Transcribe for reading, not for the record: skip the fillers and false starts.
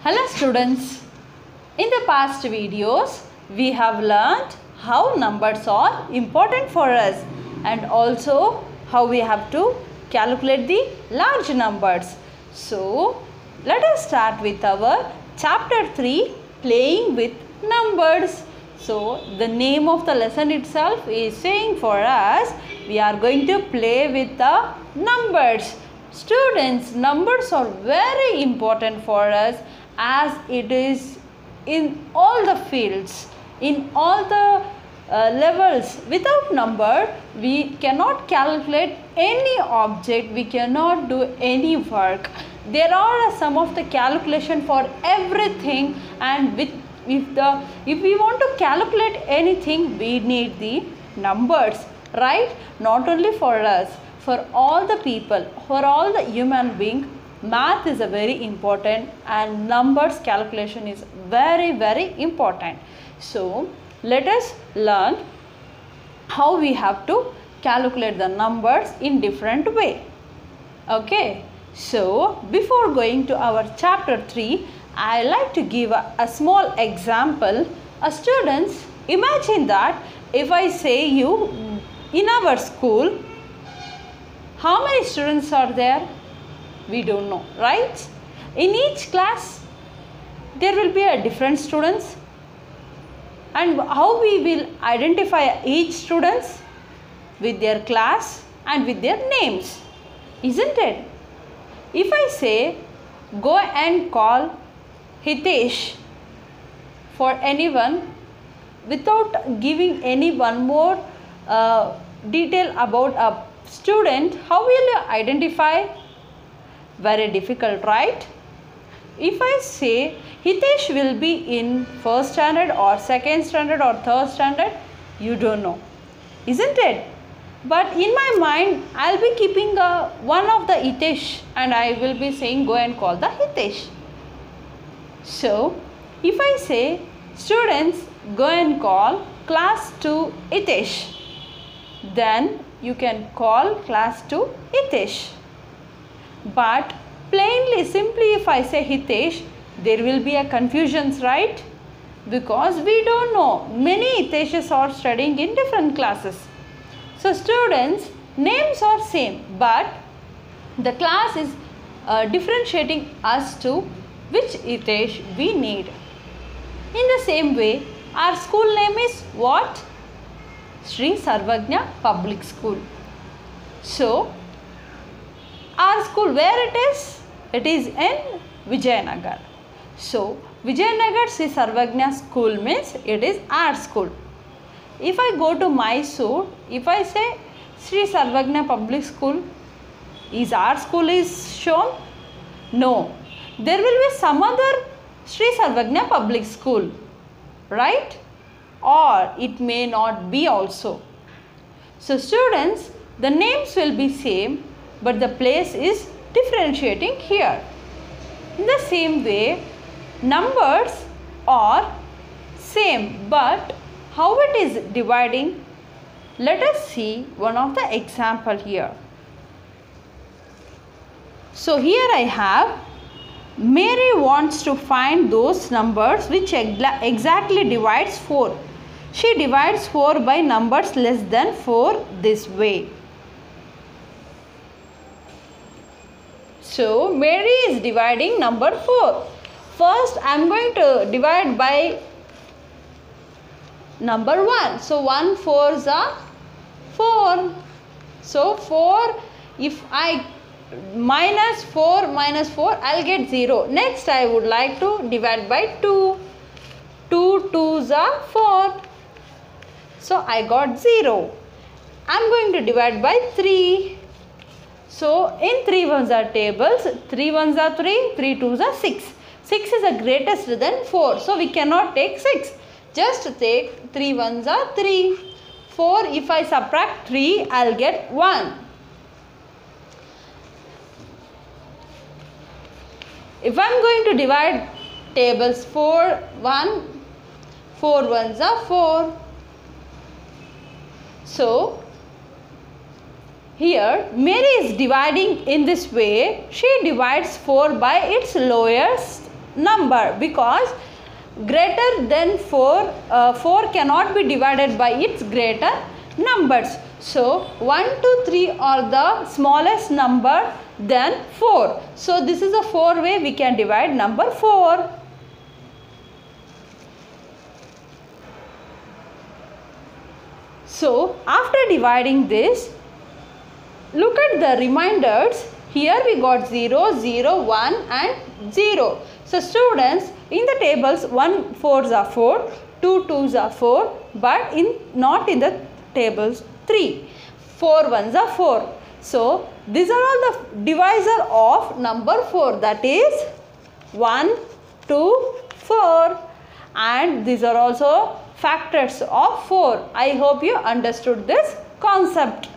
Hello students, in the past videos we have learned how numbers are important for us and also how we have to calculate the large numbers. So let us start with our chapter 3, playing with numbers. So the name of the lesson itself is saying for us we are going to play with the numbers. Students, numbers are very important for us as it is in all the fields, in all the levels. Without number, we cannot calculate any object, we cannot do any work. There are some of the calculation for everything, and if we want to calculate anything, we need the numbers, right? Not only for us, for all the people, for all the human beings, math is a very important and numbers calculation is very important. So let us learn how we have to calculate the numbers in different way. Okay, so before going to our chapter 3, I like to give a small example. Students, imagine that if I say you in our school, how many students are there? We don't know, right? In each class there will be a different students, and how we will identify each students? With their class and with their names, isn't it? If I say go and call Hitesh for anyone without giving any one more detail about a student, how will you identify? Very difficult, right? If I say Hitesh will be in first standard or second standard or third standard, you don't know, isn't it? But in my mind, I'll be keeping one of the Hitesh and I will be saying go and call the Hitesh. So if I say students go and call class 2 Hitesh, then you can call class 2 Hitesh. But plainly, simply if I say Hitesh, there will be a confusion, right? Because we don't know. Many Hiteshes are studying in different classes. So students, names are same, but the class is differentiating us to which Hitesh we need. In the same way, our school name is what? Sri Sarvagna Public School. So our school, where it is? It is in Vijayanagar. So Vijayanagar Sri Sarvagna School means it is our school. If I go to Mysore, if I say Sri Sarvagna Public School, is our school is shown? No. There will be some other Sri Sarvagna Public School, right? Or it may not be also. So students, the names will be same, but the place is differentiating here. In the same way, numbers are same, but how it is dividing? Let us see one of the example here. So here I have Mary wants to find those numbers which exactly divides 4. She divides 4 by numbers less than 4 this way. So Mary is dividing number 4. First I am going to divide by number 1. So 1 4s are 4. So 4, if I minus 4 I will get 0. Next I would like to divide by 2. 2 2s are 4. So I got 0. I am going to divide by 3. So in 3 ones are tables, 3 ones are 3, 3 twos are 6. 6 is a greatest than 4. So we cannot take 6. Just take 3 ones are 3. 4, if I subtract 3, I will get 1. If I am going to divide tables 4, 1, 4 ones are 4. So here Mary is dividing in this way. She divides 4 by its lowest number, because greater than 4, 4 cannot be divided by its greater numbers. So 1, 2, 3 are the smallest number than 4. So this is a 4 way we can divide number 4. So after dividing this, look at the reminders. Here we got 0, 0, 1 and 0. So students, in the tables 1 4s are 4, 2 2s are 4, but not in the tables 3. 4 1s are 4. So these are all the divisor of number 4, that is 1, 2, 4, and these are also factors of 4. I hope you understood this concept.